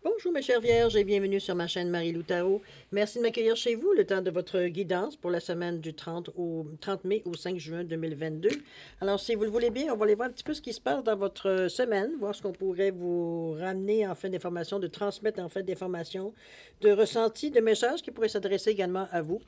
Bonjour mes chères vierges et bienvenue sur ma chaîne Marie-Lou Tarot. Merci de m'accueillir chez vous le temps de votre guidance pour la semaine du 30 mai au 5 juin 2022. Alors si vous le voulez bien, on va aller voir un petit peu ce qui se passe dans votre semaine, voir ce qu'on pourrait vous ramener en fait d'informations, de transmettre en fait d'informations, de ressentis, de messages qui pourraient s'adresser également à vous.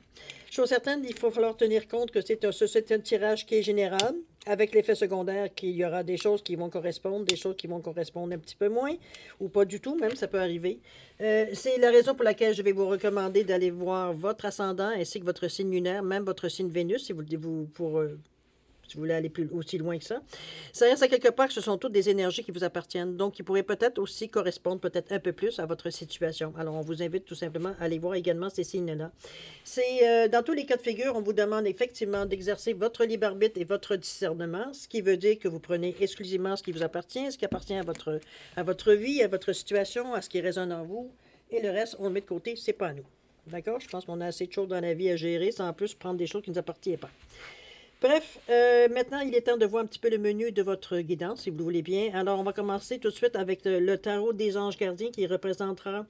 Chose certaine, il faut falloir tenir compte que c'est un tirage qui est général, avec l'effet secondaire qu'il y aura des choses qui vont correspondre, des choses qui vont correspondre un petit peu moins, ou pas du tout, même, ça peut arriver. C'est la raison pour laquelle je vais vous recommander d'aller voir votre ascendant ainsi que votre signe lunaire, même votre signe Vénus, si si vous voulez aller aussi loin que ça. Ça reste à quelque part que ce sont toutes des énergies qui vous appartiennent, donc qui pourraient peut-être aussi correspondre peut-être un peu plus à votre situation. Alors, on vous invite tout simplement à aller voir également ces signes-là. C'est dans tous les cas de figure, on vous demande effectivement d'exercer votre libre arbitre et votre discernement, ce qui veut dire que vous prenez exclusivement ce qui vous appartient, ce qui appartient à votre vie, à votre situation, à ce qui résonne en vous, et le reste, on le met de côté, c'est pas à nous. D'accord? Je pense qu'on a assez de choses dans la vie à gérer sans en plus prendre des choses qui ne nous appartiennent pas. Bref, maintenant, il est temps de voir un petit peu le menu de votre guidance, si vous le voulez bien. Alors, on va commencer tout de suite avec le tarot des anges gardiens qui représentera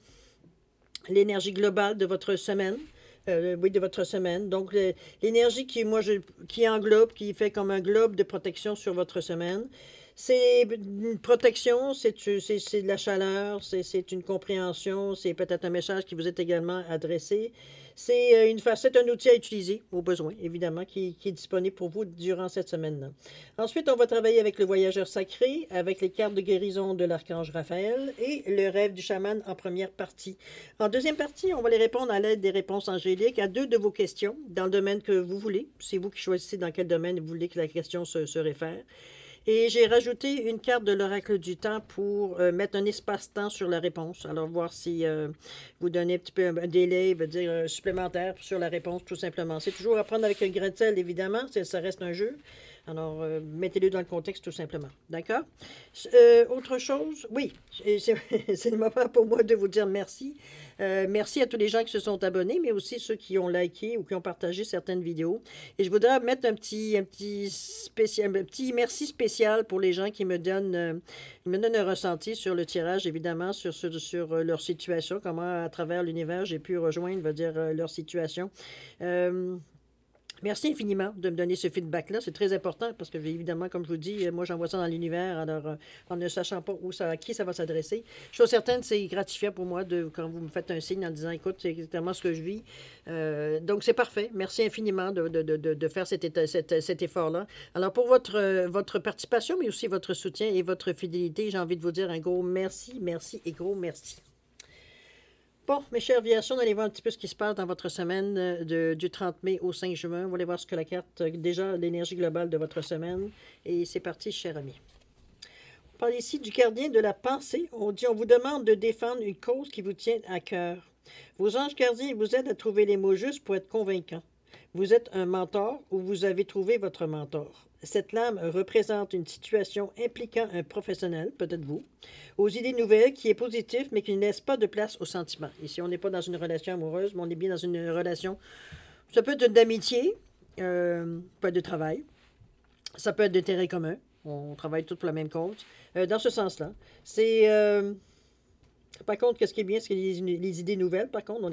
l'énergie globale de votre semaine. Oui, de votre semaine. Donc, l'énergie qui englobe, qui fait comme un globe de protection sur votre semaine. C'est une protection, c'est de la chaleur, c'est une compréhension, c'est peut-être un message qui vous est également adressé. C'est un outil à utiliser au besoin, évidemment, qui est disponible pour vous durant cette semaine-là. Ensuite, on va travailler avec le voyageur sacré, avec les cartes de guérison de l'archange Raphaël et le rêve du chaman en première partie. En deuxième partie, on va les répondre à l'aide des réponses angéliques à deux de vos questions, dans le domaine que vous voulez. C'est vous qui choisissez dans quel domaine vous voulez que la question se réfère. Et j'ai rajouté une carte de l'oracle du temps pour mettre un espace-temps sur la réponse. Alors, voir si vous donnez un petit peu un délai, veut dire supplémentaire sur la réponse, tout simplement. C'est toujours à prendre avec un grain de sel, évidemment. Ça reste un jeu. Alors, mettez-le dans le contexte, tout simplement. D'accord? Autre chose? Oui, c'est le moment pour moi de vous dire merci. Merci à tous les gens qui se sont abonnés, mais aussi ceux qui ont liké ou qui ont partagé certaines vidéos. Et je voudrais mettre un petit merci spécial pour les gens qui me donnent un ressenti sur le tirage, évidemment, sur leur situation, comment à travers l'univers j'ai pu rejoindre, va dire, leur situation. Merci infiniment de me donner ce feedback-là. C'est très important parce que, évidemment, comme je vous dis, moi, j'envoie ça dans l'univers, alors en ne sachant pas à qui ça va s'adresser. Je suis certaine, c'est gratifiant pour moi quand vous me faites un signe en disant, écoute, c'est exactement ce que je vis. Donc, c'est parfait. Merci infiniment de faire cet effort-là. Alors, pour votre participation, mais aussi votre soutien et votre fidélité, j'ai envie de vous dire un gros merci, merci et gros merci. Bon, mes chers vierges, on va aller voir un petit peu ce qui se passe dans votre semaine du 30 mai au 5 juin. On va aller voir ce que la carte, déjà l'énergie globale de votre semaine. Et c'est parti, chers amis. On parle ici du gardien de la pensée. On vous demande de défendre une cause qui vous tient à cœur. Vos anges gardiens vous aident à trouver les mots justes pour être convaincants. Vous êtes un mentor ou vous avez trouvé votre mentor. Cette lame représente une situation impliquant un professionnel, peut-être vous, aux idées nouvelles qui est positif mais qui ne laisse pas de place aux sentiments. Ici, on n'est pas dans une relation amoureuse, mais on est bien dans une relation, ça peut être d'amitié, pas de travail, ça peut être d'intérêt commun, on travaille tous pour la même cause. Dans ce sens-là, c'est... par contre, ce qui est bien, c'est les idées nouvelles, par contre, on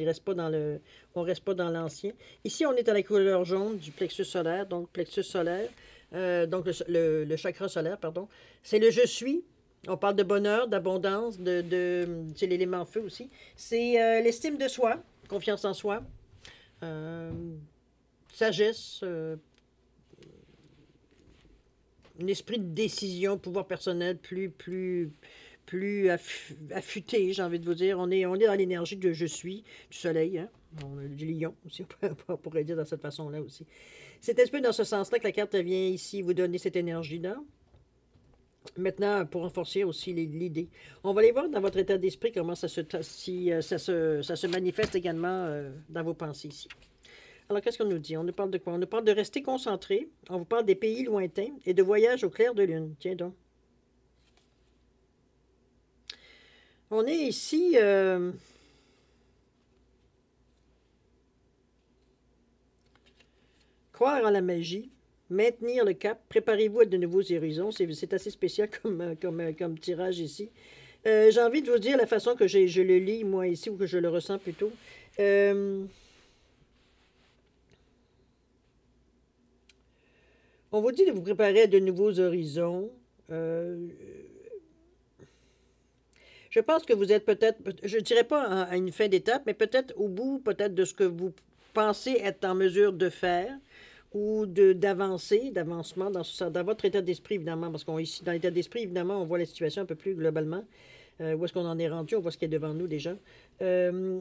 reste pas dans l'ancien. Ici, on est à la couleur jaune du plexus solaire, donc plexus solaire, donc le chakra solaire, pardon. C'est le je suis. On parle de bonheur, d'abondance, c'est l'élément feu aussi. C'est l'estime de soi, confiance en soi, sagesse, un esprit de décision, pouvoir personnel plus affûté, j'ai envie de vous dire. On est dans l'énergie de je suis, du soleil, hein? Du lion aussi, on pourrait dire dans cette façon-là aussi. C'est un peu dans ce sens-là que la carte vient ici vous donner cette énergie-là. Maintenant, pour renforcer aussi l'idée, on va aller voir dans votre état d'esprit comment ça se manifeste également dans vos pensées ici. Alors, qu'est-ce qu'on nous dit? On nous parle de quoi? On nous parle de rester concentré. On vous parle des pays lointains et de voyage au clair de lune. Tiens donc. On est ici... croire en la magie, maintenir le cap, préparez-vous à de nouveaux horizons. C'est assez spécial comme tirage ici. J'ai envie de vous dire la façon que je le lis, moi, ici, ou que je le ressens plutôt. Euh, on vous dit de vous préparer à de nouveaux horizons. Euh, je pense que vous êtes peut-être, je ne dirais pas à une fin d'étape, mais peut-être au bout, peut-être de ce que vous pensez être en mesure de faire ou d'avancement dans votre état d'esprit, évidemment, parce qu'on ici, dans l'état d'esprit, évidemment, on voit la situation un peu plus globalement. Où est-ce qu'on en est rendu? On voit ce qui est devant nous déjà. Euh,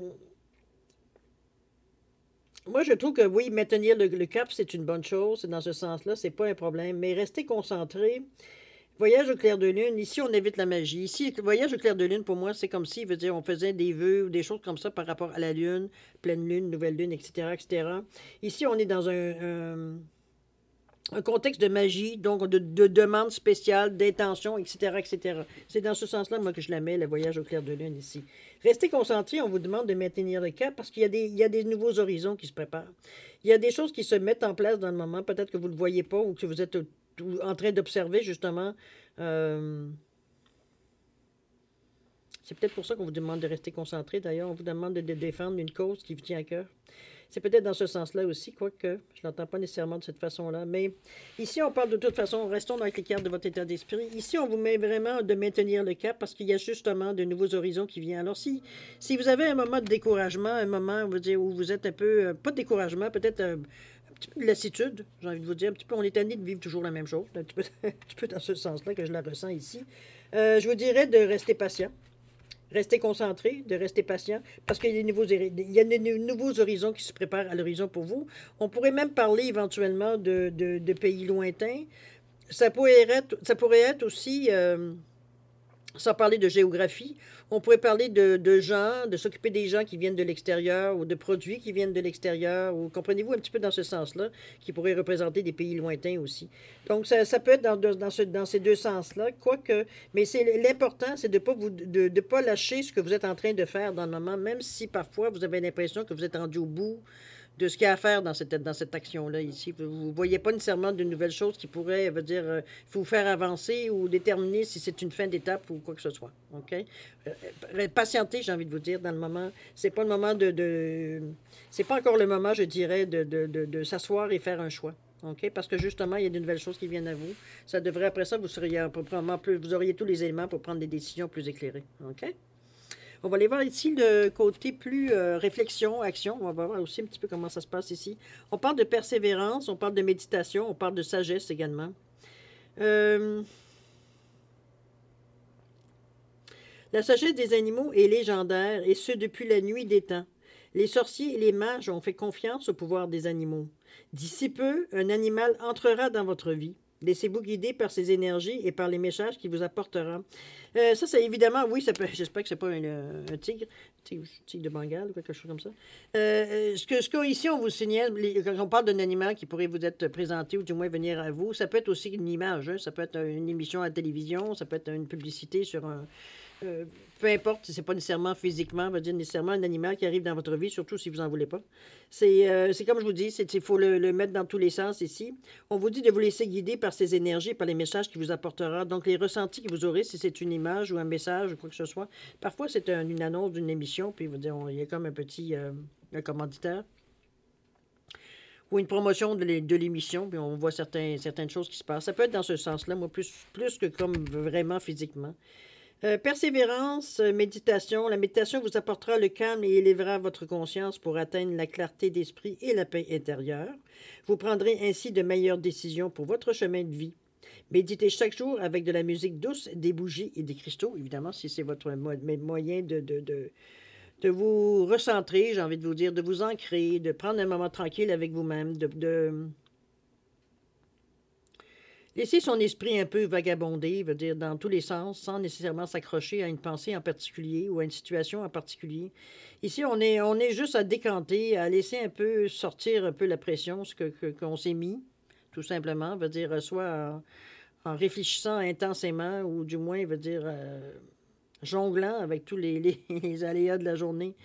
Moi, je trouve que oui, maintenir le cap, c'est une bonne chose. C'est dans ce sens-là, c'est pas un problème. Mais rester concentré. Voyage au clair de lune, ici, on évite la magie. Ici, le voyage au clair de lune, pour moi, c'est comme si, veut dire, on faisait des vœux ou des choses comme ça par rapport à la lune, pleine lune, nouvelle lune, etc., etc. Ici, on est dans un contexte de magie, donc de demande spéciale, d'intention, etc., etc. C'est dans ce sens-là, moi, que je la mets, le voyage au clair de lune ici. Restez concentrés, on vous demande de maintenir le cap parce qu'il y a des nouveaux horizons qui se préparent. Il y a des choses qui se mettent en place dans le moment, peut-être que vous ne le voyez pas ou que vous êtes en train d'observer, justement. Euh, c'est peut-être pour ça qu'on vous demande de rester concentré. D'ailleurs, on vous demande de défendre une cause qui vous tient à cœur. C'est peut-être dans ce sens-là aussi, quoique je ne l'entends pas nécessairement de cette façon-là. Mais ici, on parle de toute façon, restons dans les cœurs de votre état d'esprit. Ici, on vous met vraiment de maintenir le cap parce qu'il y a justement de nouveaux horizons qui viennent. Alors, si vous avez un moment de découragement, un moment on va dire, où vous êtes un peu, pas de découragement, peut-être un petit peu de lassitude, j'ai envie de vous dire, un petit peu, on est tanné de vivre toujours la même chose, un petit peu, un petit peu dans ce sens-là que je la ressens ici. Je vous dirais de rester patient. Rester concentré, de rester patient, parce qu'il y a des nouveaux horizons qui se préparent à l'horizon pour vous. On pourrait même parler éventuellement de pays lointains. Ça pourrait être aussi sans parler de géographie, on pourrait parler de gens, de s'occuper des gens qui viennent de l'extérieur ou de produits qui viennent de l'extérieur, ou comprenez-vous un petit peu dans ce sens-là, qui pourraient représenter des pays lointains aussi. Donc, ça peut être dans ces deux sens-là, quoique, mais l'important, c'est de pas lâcher ce que vous êtes en train de faire dans le moment, même si parfois vous avez l'impression que vous êtes rendu au bout de ce qu'il y a à faire dans cette action-là ici. Vous ne voyez pas nécessairement de nouvelles choses qui pourraient, dire, vous faire avancer ou déterminer si c'est une fin d'étape ou quoi que ce soit. OK? Patienter, j'ai envie de vous dire, dans le moment. C'est pas le moment c'est pas encore le moment, je dirais, de s'asseoir et faire un choix. OK? Parce que justement, il y a de nouvelles choses qui viennent à vous. Ça devrait, après ça, vous auriez tous les éléments pour prendre des décisions plus éclairées. OK? On va aller voir ici le côté plus réflexion, action. On va voir aussi un petit peu comment ça se passe ici. On parle de persévérance, on parle de méditation, on parle de sagesse également. La sagesse des animaux est légendaire, et ce depuis la nuit des temps. Les sorciers et les mages ont fait confiance au pouvoir des animaux. D'ici peu, un animal entrera dans votre vie. Laissez-vous guider par ses énergies et par les messages qu'il vous apportera. Ça, c'est évidemment, oui, ça peut, j'espère que c'est pas un tigre de Bengale ou quelque chose comme ça. Ici, on vous signale, quand on parle d'un animal qui pourrait vous être présenté ou du moins venir à vous, ça peut être aussi une image, hein, ça peut être une émission à la télévision, ça peut être une publicité sur un, peu importe si c'est pas nécessairement physiquement, on va dire nécessairement un animal qui arrive dans votre vie, surtout si vous n'en voulez pas. C'est comme je vous dis, il faut le mettre dans tous les sens ici. On vous dit de vous laisser guider par ces énergies, par les messages qu'il vous apportera. Donc, les ressentis que vous aurez, si c'est une image ou un message ou quoi que ce soit. Parfois, c'est une annonce d'une émission, puis vous dire, il y a comme un petit un commanditaire ou une promotion de l'émission, puis on voit certaines choses qui se passent. Ça peut être dans ce sens-là, moi, plus que comme vraiment physiquement. Persévérance, méditation. La méditation vous apportera le calme et élèvera votre conscience pour atteindre la clarté d'esprit et la paix intérieure. Vous prendrez ainsi de meilleures décisions pour votre chemin de vie. Méditez chaque jour avec de la musique douce, des bougies et des cristaux, évidemment, si c'est votre moyen de vous recentrer, j'ai envie de vous dire, de vous ancrer, de prendre un moment tranquille avec vous-même, de laisser son esprit un peu vagabonder, veut dire dans tous les sens, sans nécessairement s'accrocher à une pensée en particulier ou à une situation en particulier. Ici, on est juste à décanter, à laisser un peu sortir un peu la pression, qu'on s'est mis, tout simplement, veut dire soit en réfléchissant intensément ou du moins, veut dire jonglant avec tous les aléas de la journée.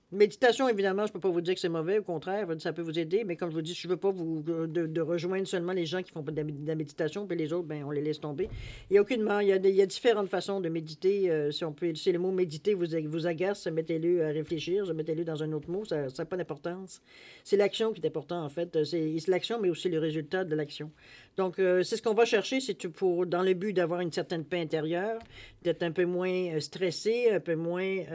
Méditation, évidemment, je ne peux pas vous dire que c'est mauvais, au contraire, ça peut vous aider, mais comme je vous dis, je ne veux pas vous de rejoindre seulement les gens qui font pas de la méditation, puis les autres, ben, on les laisse tomber. Il y a aucunement, il y a différentes façons de méditer. Si on peut, si le mot méditer vous agace, mettez-le à réfléchir, mettez-le dans un autre mot, ça n'a pas d'importance. C'est l'action qui est important, en fait. C'est l'action, mais aussi le résultat de l'action. Donc, c'est ce qu'on va chercher, c'est pour, dans le but d'avoir une certaine paix intérieure, d'être un peu moins stressé, un peu moins...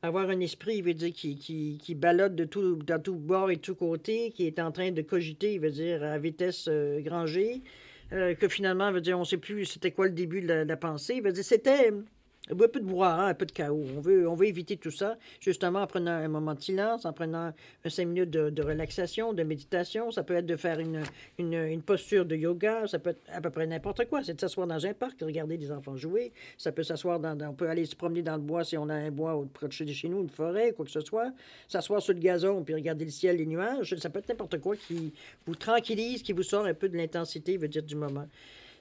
avoir un esprit, il veut dire, qui ballotte de tout, dans tout bord et de tout côté, qui est en train de cogiter, il veut dire, à vitesse grand G, que finalement, il veut dire, on ne sait plus c'était quoi le début de la pensée. Il veut dire, c'était un peu de brouhaha, un peu de chaos. On veut éviter tout ça, justement, en prenant un moment de silence, en prenant 5 minutes de relaxation, de méditation. Ça peut être de faire une posture de yoga, ça peut être à peu près n'importe quoi. C'est de s'asseoir dans un parc, de regarder des enfants jouer. Ça peut s'asseoir on peut aller se promener dans le bois si on a un bois près de chez nous, une forêt, quoi que ce soit. S'asseoir sur le gazon, puis regarder le ciel, les nuages. Ça peut être n'importe quoi qui vous tranquillise, qui vous sort un peu de l'intensité, veut dire, du moment.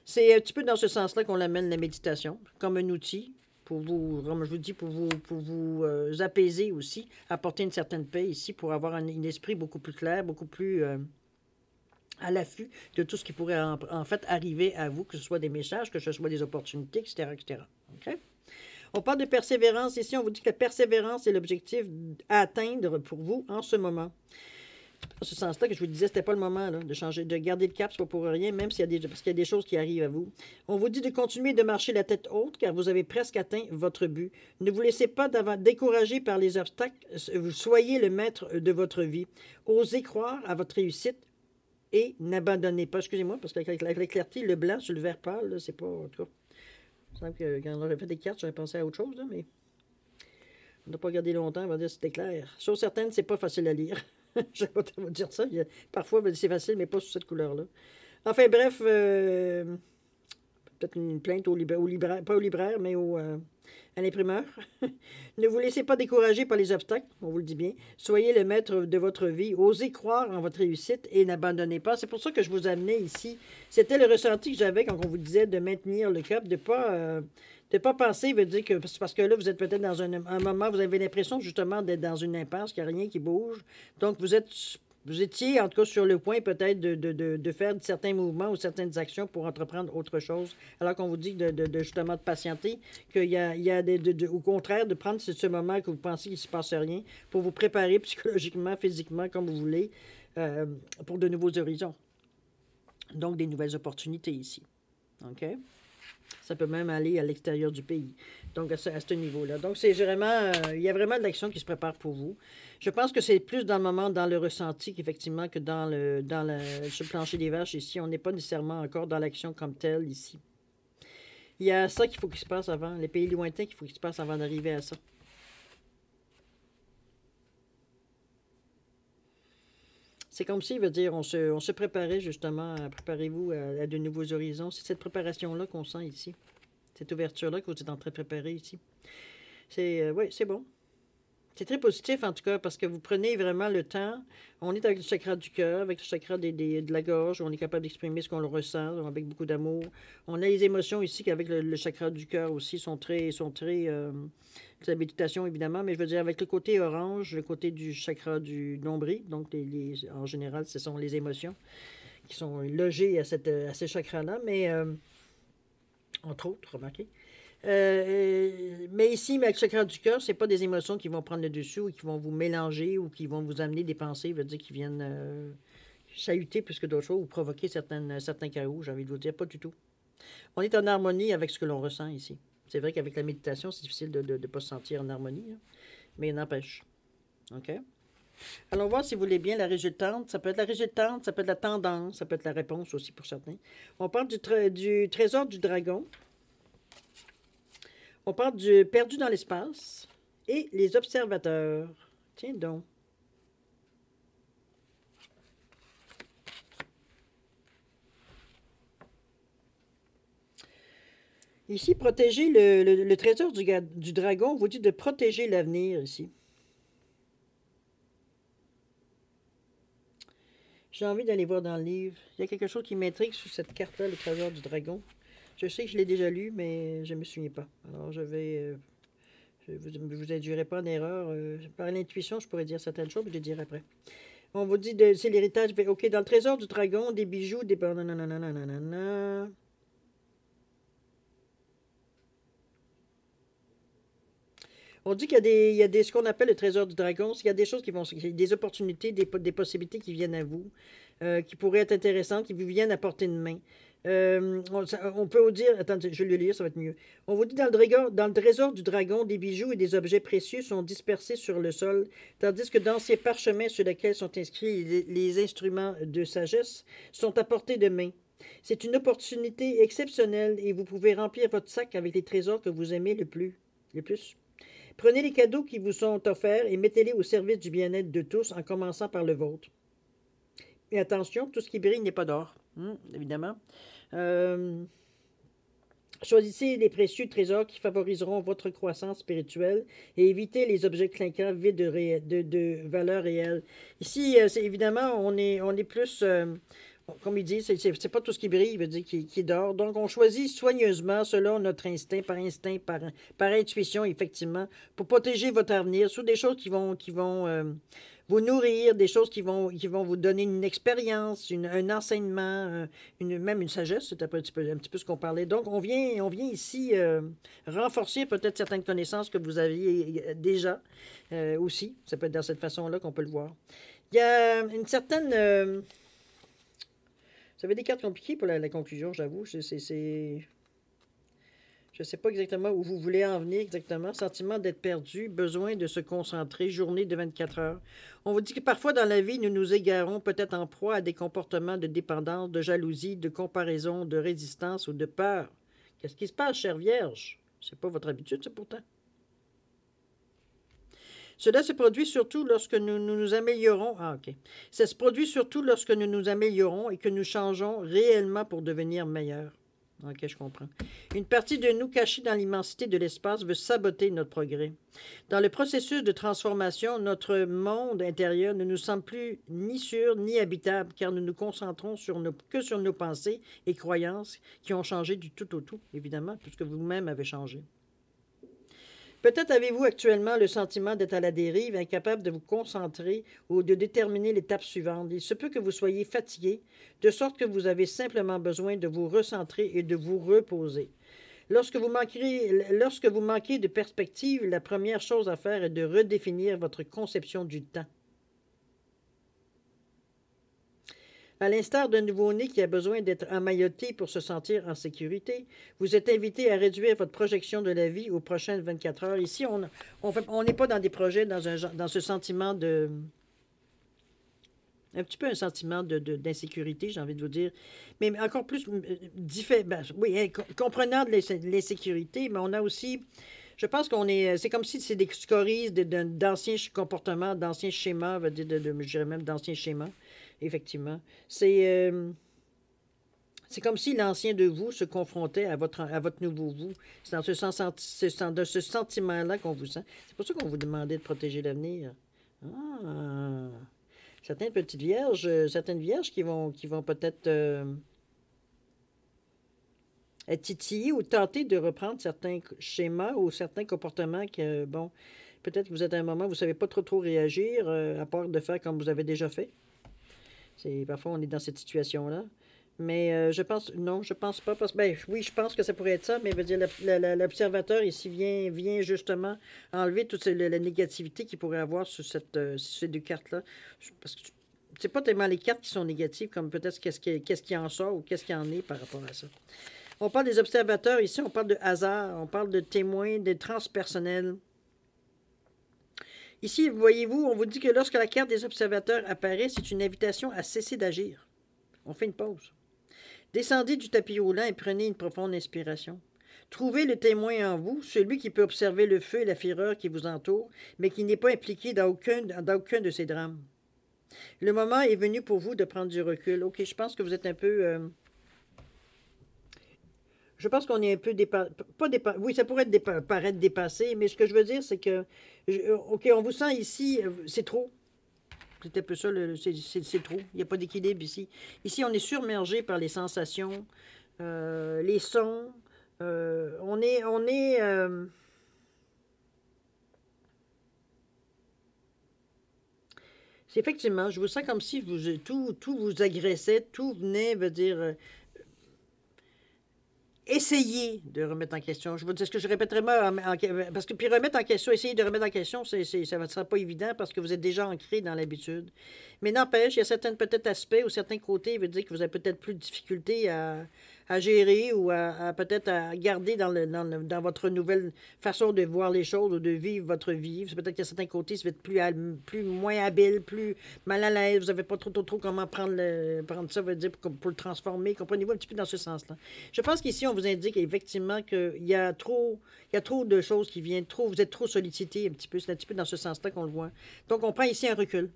C'est un petit peu dans ce sens-là qu'on amène la méditation, comme un outil pour vous, comme je vous dis, pour vous apaiser aussi, apporter une certaine paix ici, pour avoir un esprit beaucoup plus clair, beaucoup plus à l'affût de tout ce qui pourrait en fait arriver à vous, que ce soit des messages, que ce soit des opportunités, etc., etc. OK? On parle de persévérance ici, on vous dit que la persévérance est l'objectif à atteindre pour vous en ce moment. Dans ce sens-là que je vous disais, c'était pas le moment là, de changer, de garder le cap, c'est pas pour rien, même s'il y a parce qu'il y a des choses qui arrivent à vous. On vous dit de continuer de marcher la tête haute, car vous avez presque atteint votre but. Ne vous laissez pas décourager par les obstacles, soyez le maître de votre vie. Osez croire à votre réussite et n'abandonnez pas. Excusez-moi, parce qu'avec la clarté, le blanc sur le vert pâle, c'est pas... En tout cas, il me semble que quand on aurait fait des cartes, j'aurais pensé à autre chose, là, mais on n'a pas regardé longtemps, on va dire que c'était clair. Chose certaine, c'est pas facile à lire. Je ne vais pas vous dire ça. Parfois, c'est facile, mais pas sous cette couleur-là. Enfin, bref, peut-être une plainte au libraire, pas au libraire, mais à l'imprimeur. Ne vous laissez pas décourager par les obstacles, on vous le dit bien. Soyez le maître de votre vie. Osez croire en votre réussite et n'abandonnez pas. C'est pour ça que je vous amenais ici. C'était le ressenti que j'avais quand on vous disait de maintenir le cap, de ne pas penser, veut dire que parce que là, vous êtes peut-être dans un moment, vous avez l'impression justement d'être dans une impasse, qu'il n'y a rien qui bouge. Donc, vous étiez en tout cas sur le point peut-être de faire certains mouvements ou certaines actions pour entreprendre autre chose, alors qu'on vous dit justement de patienter, qu'il y a au contraire de prendre ce moment que vous pensez qu'il ne se passe rien pour vous préparer psychologiquement, physiquement, comme vous voulez, pour de nouveaux horizons. Donc, des nouvelles opportunités ici. OK? Ça peut même aller à l'extérieur du pays. Donc, à ce niveau-là. Donc, c'est vraiment... il y a vraiment de l'action qui se prépare pour vous. Je pense que c'est plus dans le moment, dans le ressenti, qu'effectivement, que sur le plancher des vaches, ici. On n'est pas nécessairement encore dans l'action comme telle, ici. Il y a ça qu'il faut qu'il se passe avant. Les pays lointains qu'il faut qu'il se passe avant d'arriver à ça. C'est comme si, veut dire, on se préparait justement, préparez-vous à de nouveaux horizons. C'est cette préparation-là qu'on sent ici. Cette ouverture-là que vous êtes en train de préparer ici. Oui, c'est bon. C'est très positif, en tout cas, parce que vous prenez vraiment le temps. On est avec le chakra du cœur, avec le chakra de la gorge, où on est capable d'exprimer ce qu'on le ressent, avec beaucoup d'amour. On a les émotions ici, qu'avec le chakra du cœur aussi, sont très c'est la méditation, évidemment, mais je veux dire, avec le côté orange, le côté du chakra du nombril, donc en général, ce sont les émotions qui sont logées à ces chakras-là, mais entre autres, remarquez. Mais ici, avec le chakra du cœur, c'est pas des émotions qui vont prendre le dessus ou qui vont vous mélanger ou qui vont vous amener des pensées, veut dire qui viennent chahuter plus que d'autres choses ou provoquer certains chaos, j'ai envie de vous dire, pas du tout. On est en harmonie avec ce que l'on ressent ici. C'est vrai qu'avec la méditation, c'est difficile de ne pas se sentir en harmonie, hein, mais il n'empêche. OK? Allons voir si vous voulez bien la résultante. Ça peut être la résultante, ça peut être la tendance, ça peut être la réponse aussi pour certains. On parle du trésor du dragon. On parle du perdu dans l'espace et les observateurs. Tiens donc. Ici, protéger le trésor du dragon, on vous dit de protéger l'avenir ici. J'ai envie d'aller voir dans le livre. Il y a quelque chose qui m'intrigue sur cette carte-là, le trésor du dragon. Je sais que je l'ai déjà lu, mais je ne me souviens pas. Alors, je vais Je ne vous induirai pas en erreur. Par l'intuition, je pourrais dire certaines choses, mais je les dirai après. On vous dit, c'est l'héritage. OK, dans le trésor du dragon, des bijoux, des... nanana. On dit qu'il y a ce qu'on appelle le trésor du dragon. Il y a des choses qui vont, des opportunités, des possibilités qui viennent à vous, qui pourraient être intéressantes, qui vous viennent à portée de main. On peut vous dire, attendez, je vais le lire, ça va être mieux. On vous dit dans le trésor du dragon, des bijoux et des objets précieux sont dispersés sur le sol, tandis que d'anciens parchemins sur lesquels sont inscrits les instruments de sagesse sont à portée de main. C'est une opportunité exceptionnelle et vous pouvez remplir votre sac avec les trésors que vous aimez le plus. Prenez les cadeaux qui vous sont offerts et mettez-les au service du bien-être de tous, en commençant par le vôtre. Et attention, tout ce qui brille n'est pas d'or, évidemment. Choisissez les précieux trésors qui favoriseront votre croissance spirituelle et évitez les objets clinquants vides de valeur réelle. Ici, évidemment, on est plus... comme il dit, c'est pas tout ce qui brille, il veut dire qui dort. Donc, on choisit soigneusement, selon notre instinct, par intuition, effectivement, pour protéger votre avenir, sur des choses qui vont vous nourrir, des choses qui vont vous donner une expérience, un enseignement, même une sagesse, c'est un petit peu ce qu'on parlait. Donc, on vient ici renforcer peut-être certaines connaissances que vous aviez déjà aussi. Ça peut être dans cette façon-là qu'on peut le voir. Il y a une certaine... Vous avez des cartes compliquées pour la conclusion, j'avoue. Je ne sais pas exactement où vous voulez en venir exactement. Sentiment d'être perdu, besoin de se concentrer, journée de 24 heures. On vous dit que parfois dans la vie, nous nous égarons peut-être en proie à des comportements de dépendance, de jalousie, de comparaison, de résistance ou de peur. Qu'est-ce qui se passe, chère Vierge? C'est pas votre habitude, ça, pourtant. Cela se produit surtout lorsque nous nous améliorons. Ah, OK. Ça se produit surtout lorsque nous nous améliorons et que nous changeons réellement pour devenir meilleurs. OK, je comprends. Une partie de nous cachée dans l'immensité de l'espace veut saboter notre progrès. Dans le processus de transformation, notre monde intérieur ne nous semble plus ni sûr ni habitable, car nous nous concentrons que sur nos pensées et croyances qui ont changé du tout au tout, évidemment, puisque vous-même avez changé. Peut-être avez-vous actuellement le sentiment d'être à la dérive, incapable de vous concentrer ou de déterminer l'étape suivante. Il se peut que vous soyez fatigué, de sorte que vous avez simplement besoin de vous recentrer et de vous reposer. Lorsque vous manquez de perspective, la première chose à faire est de redéfinir votre conception du temps. À l'instar d'un nouveau-né qui a besoin d'être emmailloté pour se sentir en sécurité, vous êtes invité à réduire votre projection de la vie aux prochaines 24 heures. Ici, on n'est pas dans des projets, dans ce sentiment de... Un petit peu un sentiment d'insécurité, j'ai envie de vous dire. Mais encore plus, comprenant de l'insécurité, mais on a aussi... Je pense qu'on est... C'est comme si c'est des scories d'anciens comportements, d'anciens schémas, je dirais même d'anciens schémas. Effectivement. C'est comme si l'ancien de vous se confrontait à votre nouveau vous. C'est dans ce sentiment-là qu'on vous sent. C'est pour ça qu'on vous demandait de protéger l'avenir. Ah! Certaines vierges qui vont peut-être être titillées ou tenter de reprendre certains schémas ou certains comportements que, bon, peut-être que vous êtes à un moment où vous ne savez pas trop réagir, à part de faire comme vous avez déjà fait. Parfois, on est dans cette situation-là. Mais je pense pas. Oui, je pense que ça pourrait être ça, mais veut dire l'observateur ici vient justement enlever toute la négativité qu'il pourrait avoir sur ces deux cartes-là. Parce que c'est pas tellement les cartes qui sont négatives, comme peut-être qu'est-ce qui en sort ou qu'est-ce qui en est par rapport à ça. On parle des observateurs ici, on parle de hasard, on parle de témoins, de transpersonnels. Ici, voyez-vous, on vous dit que lorsque la carte des observateurs apparaît, c'est une invitation à cesser d'agir. On fait une pause. Descendez du tapis roulant et prenez une profonde inspiration. Trouvez le témoin en vous, celui qui peut observer le feu et la fureur qui vous entourent, mais qui n'est pas impliqué dans aucun de ces drames. Le moment est venu pour vous de prendre du recul. OK, je pense que vous êtes un peu... Je pense qu'on est un peu oui, ça pourrait paraître dépassé, mais ce que je veux dire, c'est que, OK, on vous sent ici, c'est trop. C'est un peu ça, c'est trop. Il n'y a pas d'équilibre ici. Ici, on est submergé par les sensations, les sons. On est C'est effectivement, je vous sens comme si tout vous agressait, tout venait, veut dire, essayer de remettre en question. Je vous dis ce que je répéterai pas, parce que puis remettre en question, essayer de remettre en question, ça ne sera pas évident parce que vous êtes déjà ancré dans l'habitude. Mais n'empêche, il y a certains peut-être aspects ou certains côtés, veut dire que vous avez peut-être plus de difficulté à gérer ou peut-être à garder dans votre nouvelle façon de voir les choses ou de vivre votre vie. C'est peut-être qu'il y a certains côtés, vous êtes plus moins habile, plus mal à l'aise, vous n'avez pas trop comment prendre ça, veut dire pour le transformer. Comprenez-vous un petit peu dans ce sens-là. Je pense qu'ici, on vous indique effectivement qu'il y a trop de choses qui viennent, vous êtes trop sollicité un petit peu. C'est un petit peu dans ce sens-là qu'on le voit. Donc, on prend ici un recul.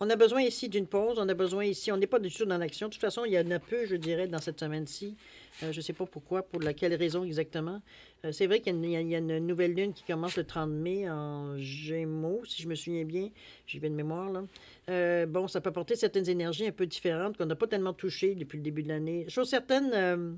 On a besoin ici d'une pause, on a besoin ici, on n'est pas du tout dans l'action. De toute façon, il y en a peu, je dirais, dans cette semaine-ci. Je ne sais pas pourquoi, pour laquelle raison exactement. C'est vrai qu'il y a une nouvelle lune qui commence le 30 mai en Gémeaux, si je me souviens bien. J'y vais de mémoire, là. Bon, ça peut apporter certaines énergies un peu différentes qu'on n'a pas tellement touchées depuis le début de l'année. Chose certaine,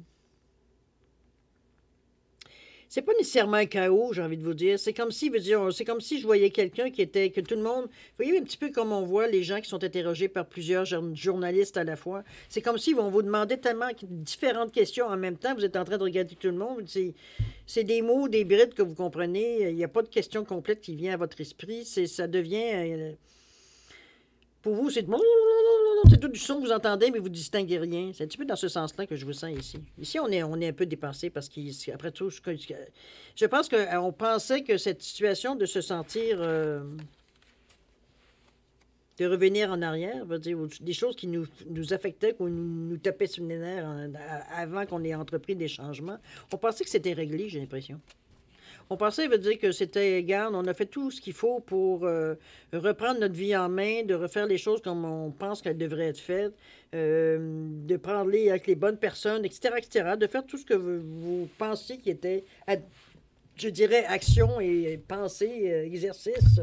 c'est pas nécessairement un chaos, j'ai envie de vous dire. C'est comme si, c'est comme si je voyais quelqu'un que tout le monde, vous voyez un petit peu comme on voit les gens qui sont interrogés par plusieurs journalistes à la fois. C'est comme si on vous demandait tellement différentes questions en même temps, vous êtes en train de regarder tout le monde. C'est des mots, des brides que vous comprenez. Il n'y a pas de question complète qui vient à votre esprit. Ça devient, pour vous, c'est tout du son que vous entendez, mais vous ne distinguez rien. C'est un petit peu dans ce sens-là que je vous sens ici. Ici, on est un peu dépassé parce qu'après tout, je pense qu'on pensait que cette situation de se sentir, de revenir en arrière, veut dire des choses qui nous affectaient, qu'on nous tapait sur les nerfs avant qu'on ait entrepris des changements, on pensait que c'était réglé, j'ai l'impression. On pensait, veut dire que c'était, regarde, on a fait tout ce qu'il faut pour reprendre notre vie en main, de refaire les choses comme on pense qu'elles devraient être faites, de prendre avec les bonnes personnes, etc., de faire tout ce que vous pensiez qui était, je dirais, action et pensée, exercice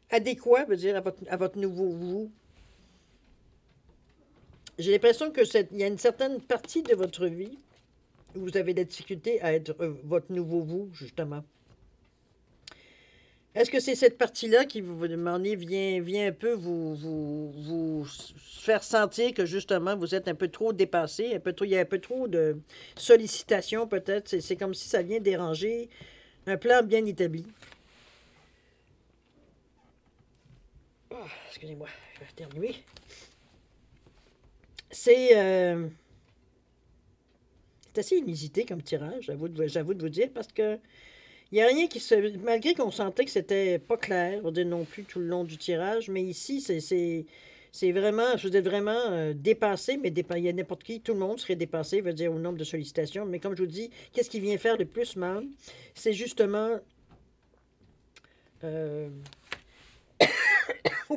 adéquat, veut dire, à votre nouveau vous. J'ai l'impression que il y a une certaine partie de votre vie où vous avez de la difficulté à être votre nouveau vous, justement. Est-ce que c'est cette partie-là qui, vous demandez, vient un peu vous faire sentir que, justement, vous êtes un peu trop dépassé, il y a un peu trop de sollicitations, peut-être. C'est comme si ça vient déranger un plan bien établi. Oh, excusez-moi, je vais terminer. C'est assez inusité comme tirage, j'avoue de vous dire, parce que il n'y a rien qui se... Malgré qu'on sentait que c'était pas clair, on dit non plus tout le long du tirage, mais ici, c'est vraiment, je vous dis vraiment dépassé, mais il y a n'importe qui, tout le monde serait dépassé, veut dire au nombre de sollicitations. Mais comme je vous dis, qu'est-ce qui vient faire le plus mal? C'est justement... ou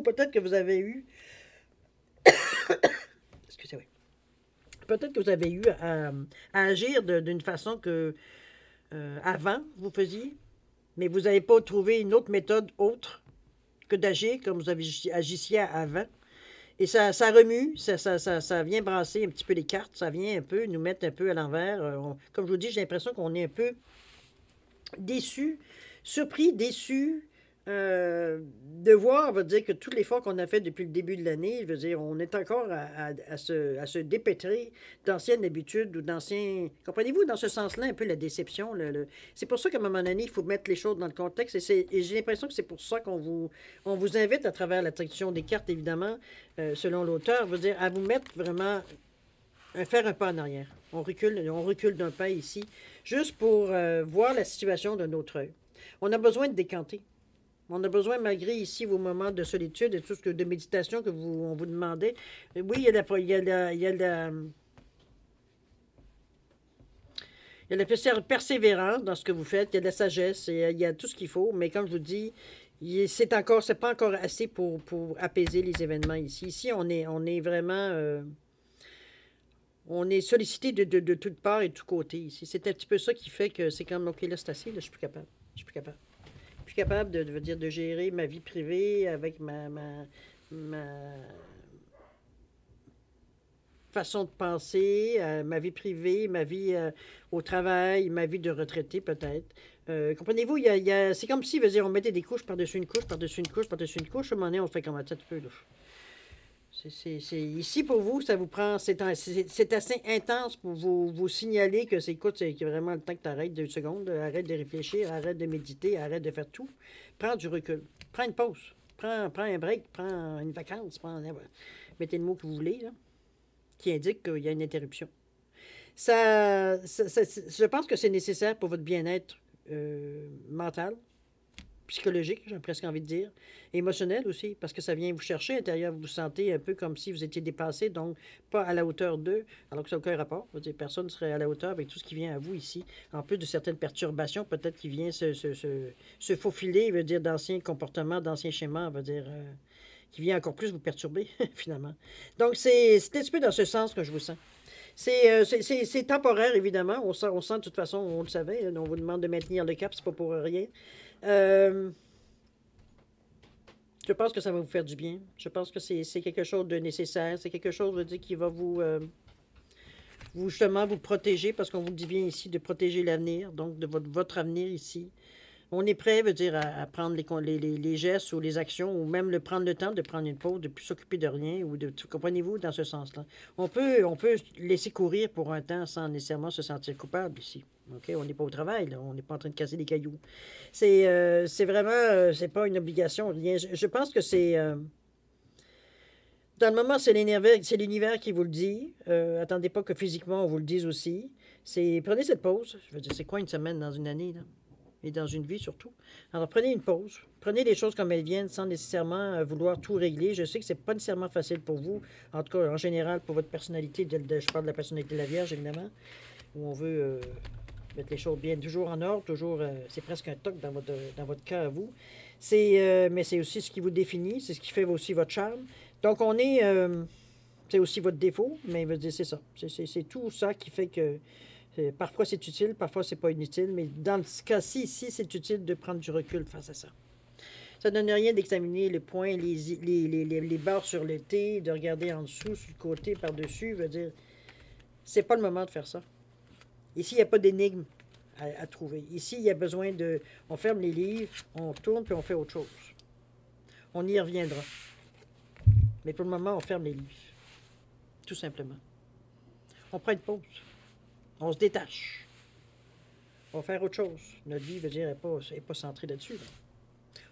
peut-être que vous avez eu... Excusez-moi. Peut-être que vous avez eu à agir d'une façon que avant vous faisiez, mais vous n'avez pas trouvé une autre méthode autre que d'agir comme vous agissiez avant. Et ça remue, ça vient brasser un petit peu les cartes, ça vient un peu nous mettre un peu à l'envers. Comme je vous dis, j'ai l'impression qu'on est un peu déçu, surpris, déçu, de voir, veut dire que tous les efforts qu'on a fait depuis le début de l'année, je veux dire, on est encore à se dépêtrer d'anciennes habitudes ou d'anciens... Comprenez-vous, dans ce sens-là, un peu la déception. C'est pour ça qu'à un moment donné, il faut mettre les choses dans le contexte. Et j'ai l'impression que c'est pour ça qu'on vous invite à travers la traduction des cartes, évidemment, selon l'auteur, veut dire, à vous mettre vraiment... faire un pas en arrière. On recule d'un pas ici, juste pour voir la situation d'un autre œil. On a besoin de décanter. On a besoin, malgré ici vos moments de solitude et tout ce que de méditation que on vous demandait. Oui, il y a la persévérance dans ce que vous faites, il y a de la sagesse, il y a tout ce qu'il faut, mais comme je vous dis, c'est pas encore assez pour apaiser les événements ici. Ici, on est vraiment... on est sollicité de toutes parts et de tous côtés ici. C'est un petit peu ça qui fait que c'est comme, OK, là, c'est assez, là, je suis plus capable. Je suis plus capable. Je suis capable de gérer ma vie privée avec ma façon de penser, ma vie privée, ma vie au travail, ma vie de retraité peut-être. Comprenez-vous, c'est comme si, veut dire, on mettait des couches par-dessus une couche, par-dessus une couche, par-dessus une couche. À un moment donné, on fait comme un petit peu, là. Ici, pour vous, ça vous prend... C'est assez intense pour vous signaler que écoute, c'est vraiment le temps que tu arrêtes 2 secondes, arrête de réfléchir, arrête de méditer, arrête de faire tout. Prends du recul. Prends une pause. Prends un break, prends une vacance, mettez le mot que vous voulez, là, qui indique qu'il y a une interruption. Je pense que c'est nécessaire pour votre bien-être mental, psychologique, j'ai presque envie de dire, émotionnel aussi, parce que ça vient vous chercher à l'intérieur, vous vous sentez un peu comme si vous étiez dépassé, donc pas à la hauteur d'eux, alors que ça n'a aucun rapport. Je veux dire, personne ne serait à la hauteur avec tout ce qui vient à vous ici, en plus de certaines perturbations, peut-être qui vient se faufiler, veut dire d'anciens comportements, d'anciens schémas, veut dire qui vient encore plus vous perturber, finalement. Donc, c'est un petit peu dans ce sens que je vous sens. C'est temporaire, évidemment. On sent de toute façon, on le savait, on vous demande de maintenir le cap, c'est pas pour rien. Je pense que ça va vous faire du bien. Je pense que c'est quelque chose de nécessaire. C'est quelque chose, je veux dire, qui va justement vous protéger, parce qu'on vous dit bien ici de protéger l'avenir, donc de votre avenir ici. On est prêt, veut dire, à prendre les gestes ou les actions, ou même prendre le temps de prendre une pause, de ne plus s'occuper de rien, comprenez-vous, dans ce sens-là. On peut laisser courir pour un temps sans nécessairement se sentir coupable ici. OK? On n'est pas au travail, là. On n'est pas en train de casser des cailloux. C'est vraiment, c'est pas une obligation, rien. Je pense que c'est... dans le moment, c'est l'univers qui vous le dit. Attendez pas que physiquement, on vous le dise aussi. Prenez cette pause. Je veux dire, c'est quoi une semaine dans une année, là? Et dans une vie surtout. Alors, prenez une pause. Prenez les choses comme elles viennent sans nécessairement vouloir tout régler. Je sais que c'est pas nécessairement facile pour vous, en tout cas, en général, pour votre personnalité. Je parle de la personnalité de la Vierge, évidemment, où on veut mettre les choses bien, toujours en ordre, toujours, c'est presque un toc dans votre cas à vous. Mais c'est aussi ce qui vous définit, c'est ce qui fait aussi votre charme. Donc, c'est aussi votre défaut, mais c'est ça. C'est tout ça qui fait que parfois c'est utile, parfois c'est pas inutile, mais dans ce cas-ci, ici, c'est utile de prendre du recul face à ça. Ça ne donne rien d'examiner le point, les barres sur le T, de regarder en dessous, sur le côté, par-dessus. Veut dire, c'est pas le moment de faire ça. Ici, il n'y a pas d'énigme à trouver. Ici, il y a besoin de... On ferme les livres, on tourne, puis on fait autre chose. On y reviendra. Mais pour le moment, on ferme les livres. Tout simplement. On prend une pause. On se détache. On va faire autre chose. Notre vie, veut dire, n'est pas centrée là-dessus. Là.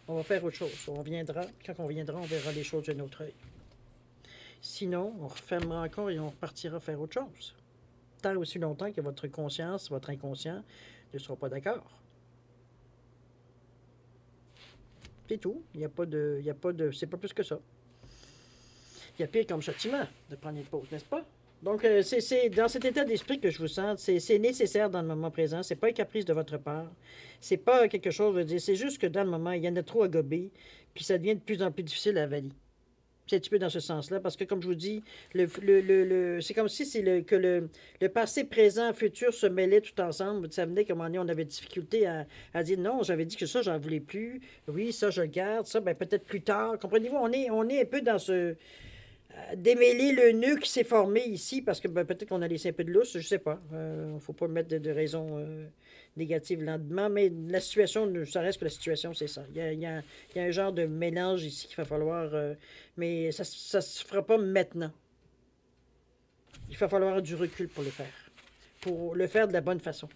On va faire autre chose. On viendra. Quand on viendra, on verra les choses d'un autre œil. Sinon, on refermera encore et on repartira faire autre chose. Tant aussi longtemps que votre conscience, votre inconscient ne sera pas d'accord. C'est tout. Il n'y a pas de... C'est pas plus que ça. Il y a pire comme châtiment de prendre une pause, n'est-ce pas? Donc, c'est dans cet état d'esprit que je vous sens. C'est nécessaire dans le moment présent. C'est pas un caprice de votre part. C'est pas quelque chose de dire. C'est juste que dans le moment, il y en a trop à gober, puis ça devient de plus en plus difficile à avaler. C'est un petit peu dans ce sens-là, parce que, comme je vous dis, c'est comme si le passé, présent, futur se mêlaient tout ensemble. Ça venait qu'à un moment donné, on avait difficulté à dire non, j'avais dit que ça, j'en voulais plus. Oui, ça, je le garde. Ça, ben, peut-être plus tard. Comprenez-vous, on est un peu dans ce... démêler le nœud qui s'est formé ici, parce que ben, peut-être qu'on a laissé un peu de lousse, je sais pas. Il ne faut pas mettre de raisons négatives lentement, mais la situation, ça reste que la situation, c'est ça. Il y a un genre de mélange ici qu'il va falloir... mais ça ne se fera pas maintenant. Il va falloir du recul pour le faire. Pour le faire de la bonne façon,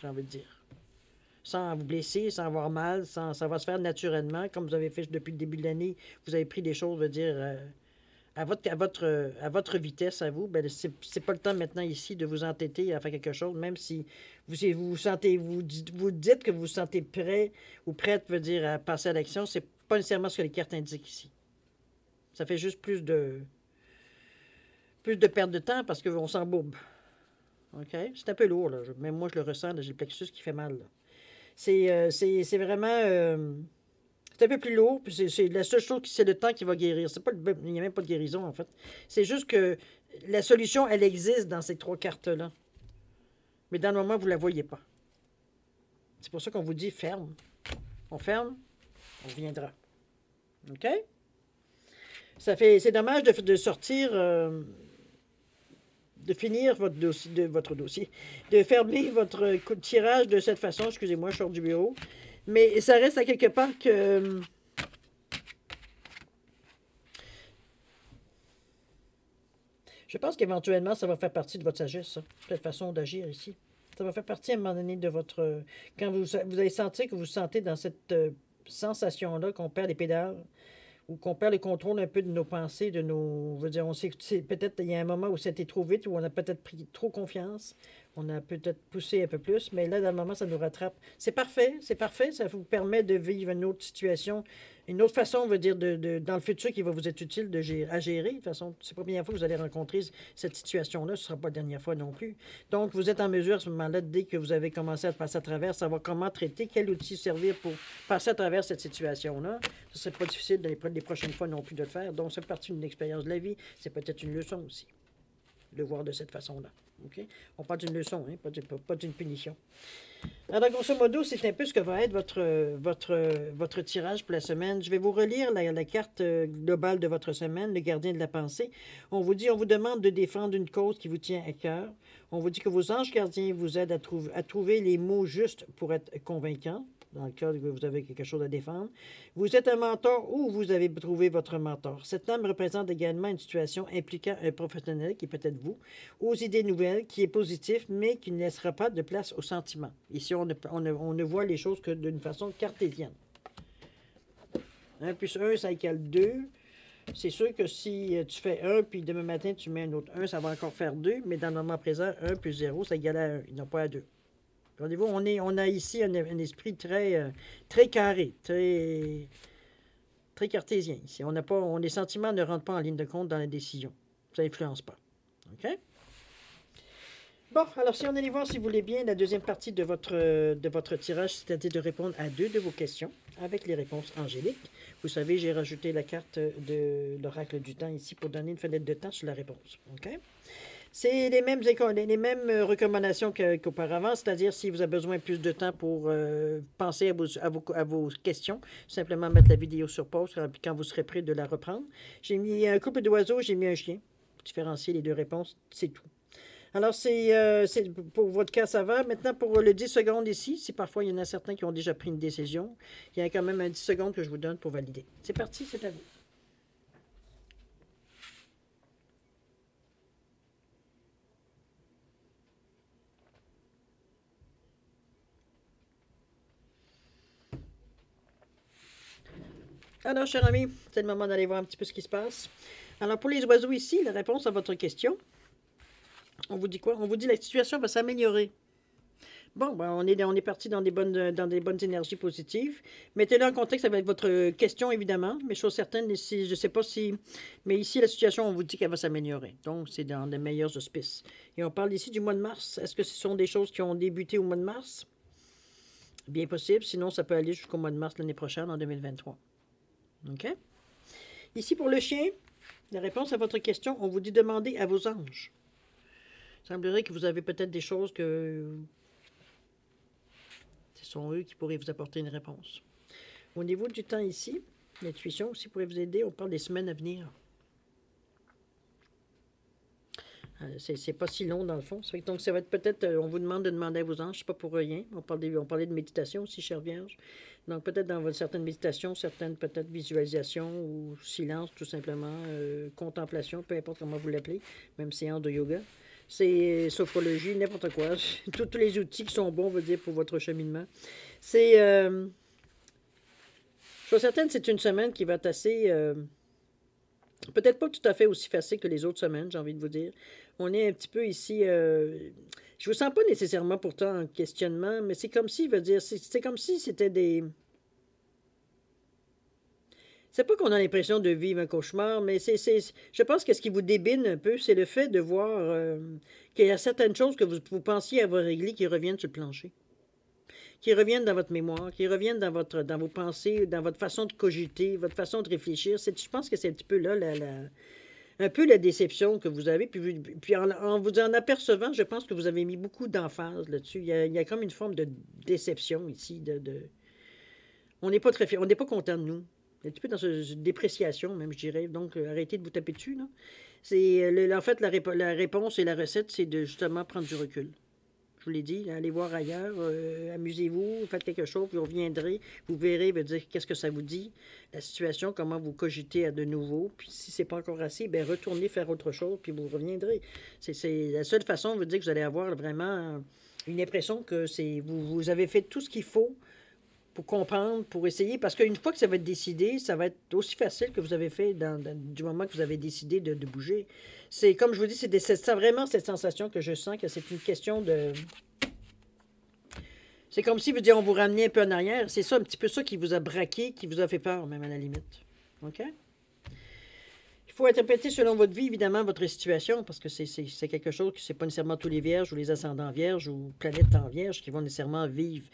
j'ai envie de dire. Sans vous blesser, sans avoir mal, ça va se faire naturellement, comme vous avez fait depuis le début de l'année. Vous avez pris des choses, je veux dire... à votre vitesse, à vous, ben, c'est pas le temps maintenant ici de vous entêter à faire quelque chose, même si vous sentez, vous dites que vous vous sentez prêt ou prête, veut dire, à passer à l'action, c'est pas nécessairement ce que les cartes indiquent ici. Ça fait juste plus de perte de temps parce qu'on s'embourbe. OK? C'est un peu lourd, là. Même moi, je le ressens, j'ai le plexus qui fait mal. C'est vraiment... c'est un peu plus lourd, puis c'est la seule chose, c'est le temps qui va guérir. Il n'y a même pas de guérison, en fait. C'est juste que la solution, elle existe dans ces 3 cartes-là. Mais dans le moment, vous ne la voyez pas. C'est pour ça qu'on vous dit ferme. On ferme, on reviendra. OK? C'est dommage de sortir de finir votre dossier, de fermer votre tirage de cette façon. Excusez-moi, je sors du bureau. Mais ça reste à quelque part que... Je pense qu'éventuellement, ça va faire partie de votre sagesse, ça, cette façon d'agir ici. Ça va faire partie à un moment donné de votre... Quand vous allez sentir que vous vous sentez dans cette sensation-là, qu'on perd les pédales, ou qu'on perd le contrôle un peu de nos pensées, de nos... Je veux dire, on sait que peut-être il y a un moment où c'était trop vite, où on a peut-être pris trop confiance, on a peut-être poussé un peu plus, mais là, dans le moment, ça nous rattrape. C'est parfait, ça vous permet de vivre une autre situation, une autre façon, on veut dire, dans le futur qui va vous être utile à gérer. De toute façon, c'est pas la première fois que vous allez rencontrer cette situation-là, ce ne sera pas la dernière fois non plus. Donc, vous êtes en mesure à ce moment-là, dès que vous avez commencé à passer à travers, savoir comment traiter, quel outil servir pour passer à travers cette situation-là. Ce ne serait pas difficile les prochaines fois non plus de le faire. Donc, c'est partie d'une expérience de la vie. C'est peut-être une leçon aussi, de le voir de cette façon-là. Okay? On parle d'une leçon, hein, pas d'une punition. Alors, grosso modo, c'est un peu ce que va être votre tirage pour la semaine. Je vais vous relire la carte globale de votre semaine, le gardien de la pensée. On vous demande de défendre une cause qui vous tient à cœur. On vous dit que vos anges gardiens vous aident à trouver les mots justes pour être convaincants, dans le cas où vous avez quelque chose à défendre. Vous êtes un mentor ou vous avez trouvé votre mentor. Cet homme représente également une situation impliquant un professionnel, qui est peut-être vous, aux idées nouvelles, qui est positif, mais qui ne laissera pas de place aux sentiments. Ici, on ne voit les choses que d'une façon cartésienne. 1 plus 1, ça égale 2. C'est sûr que si tu fais 1, puis demain matin, tu mets un autre 1, ça va encore faire 2, mais dans le moment présent, 1 plus 0, ça égale à 1, il n'a pas à 2. Regardez-vous, on a ici un esprit très, très carré, très, très cartésien. Ici. Les sentiments ne rentrent pas en ligne de compte dans la décision. Ça n'influence pas. OK? Bon, alors si on allait voir, si vous voulez bien, la deuxième partie de votre tirage, c'est-à-dire de répondre à 2 de vos questions avec les réponses angéliques. Vous savez, j'ai rajouté la carte de l'oracle du temps ici pour donner une fenêtre de temps sur la réponse. OK? C'est les mêmes recommandations qu'auparavant, c'est-à-dire si vous avez besoin de plus de temps pour penser à vos questions, simplement mettre la vidéo sur pause quand vous serez prêt de la reprendre. J'ai mis un couple d'oiseaux, j'ai mis un chien. Différencier les 2 réponses, c'est tout. Alors, pour votre cas, ça va. Maintenant, pour le 10 secondes ici, si parfois il y en a certains qui ont déjà pris une décision, il y a quand même un 10 secondes que je vous donne pour valider. C'est parti, c'est à vous. Alors, cher ami, c'est le moment d'aller voir un petit peu ce qui se passe. Alors, pour les oiseaux ici, la réponse à votre question, on vous dit quoi? On vous dit que la situation va s'améliorer. Bon, ben, on est parti dans des bonnes énergies positives. Mettez-le en contexte avec votre question, évidemment. Mais chose certaine, ici, je ne sais pas si... Mais ici, la situation, on vous dit qu'elle va s'améliorer. Donc, c'est dans les meilleurs auspices. Et on parle ici du mois de mars. Est-ce que ce sont des choses qui ont débuté au mois de mars? Bien possible. Sinon, ça peut aller jusqu'au mois de mars l'année prochaine, en 2023. OK? Ici, pour le chien, la réponse à votre question, on vous dit demander à vos anges. Il semblerait que vous avez peut-être des choses que... Ce sont eux qui pourraient vous apporter une réponse. Au niveau du temps ici, l'intuition aussi pourrait vous aider. On parle des semaines à venir. C'est pas si long dans le fond. Donc, ça va être peut-être, on vous demande de demander à vos anges, c'est pas pour rien. On parlait de méditation aussi, chère Vierge. Donc, peut-être dans certaines méditations, certaines peut-être visualisations ou silence, tout simplement, contemplation, peu importe comment vous l'appelez, même séance de yoga. C'est sophrologie, n'importe quoi. Tous les outils qui sont bons, on veut dire, pour votre cheminement. C'est... je suis certaine c'est une semaine qui va être assez... peut-être pas tout à fait aussi facile que les autres semaines, j'ai envie de vous dire. On est un petit peu ici... je vous sens pas nécessairement pourtant en questionnement, mais c'est comme si, c'est comme si c'était des... C'est pas qu'on a l'impression de vivre un cauchemar, mais je pense que ce qui vous débine un peu, c'est le fait de voir qu'il y a certaines choses que vous pensiez avoir réglées qui reviennent sur le plancher. Qui reviennent dans votre mémoire, qui reviennent dans vos pensées, dans votre façon de cogiter, votre façon de réfléchir. Je pense que c'est un petit peu là un peu la déception que vous avez. Puis en vous en apercevant, je pense que vous avez mis beaucoup d'emphase là-dessus. Il y a comme une forme de déception ici. On n'est pas très fiers, on n'est pas content de nous. Un petit peu dans une dépréciation, même, je dirais. Donc, arrêtez de vous taper dessus, là. En fait, la réponse et la recette, c'est de justement prendre du recul. Je vous l'ai dit, allez voir ailleurs, amusez-vous, faites quelque chose, puis vous reviendrez, vous verrez, veut dire qu'est-ce que ça vous dit, la situation, comment vous cogitez à de nouveau, puis si c'est pas encore assez, bien retournez faire autre chose, puis vous reviendrez. C'est la seule façon, veut dire que vous allez avoir vraiment une impression que vous avez fait tout ce qu'il faut pour comprendre, pour essayer, parce qu'une fois que ça va être décidé, ça va être aussi facile que vous avez fait du moment que vous avez décidé de bouger. C'est comme je vous dis, c'est vraiment cette sensation que je sens que c'est une question de... C'est comme si vous dites, on vous ramenait un peu en arrière. C'est ça, un petit peu ça qui vous a braqué, qui vous a fait peur, même à la limite. OK? Il faut interpréter selon votre vie, évidemment, votre situation, parce que c'est quelque chose que c'est pas nécessairement tous les vierges ou les ascendants vierges ou planètes en vierge qui vont nécessairement vivre,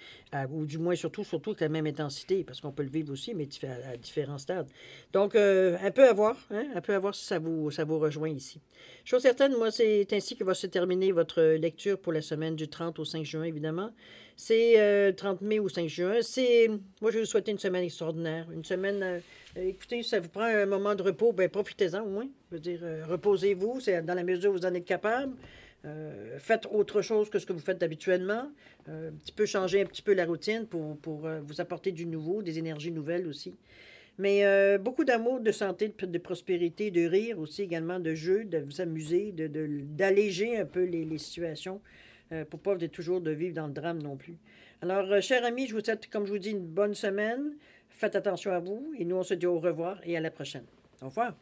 ou du moins surtout avec la même intensité, parce qu'on peut le vivre aussi, mais à différents stades. Donc, un peu à voir, hein? Un peu à voir si ça vous rejoint ici. Chose certaine, moi, c'est ainsi que va se terminer votre lecture pour la semaine du 30 au 5 juin, évidemment. C'est 30 mai au 5 juin. Moi, je vais vous souhaiter une semaine extraordinaire, une semaine... écoutez, ça vous prend un moment de repos, ben profitez-en au moins. Je veux dire, reposez-vous, c'est dans la mesure où vous en êtes capable. Faites autre chose que ce que vous faites habituellement. Un petit peu changer un petit peu la routine pour vous apporter du nouveau, des énergies nouvelles aussi. Mais beaucoup d'amour, de santé, de prospérité, de rire aussi également, de jeu, de vous amuser, d'alléger un peu les situations pour pas toujours de vivre dans le drame non plus. Alors, chers amis, je vous souhaite, comme je vous dis, une bonne semaine. Faites attention à vous et nous, on se dit au revoir et à la prochaine. Au revoir.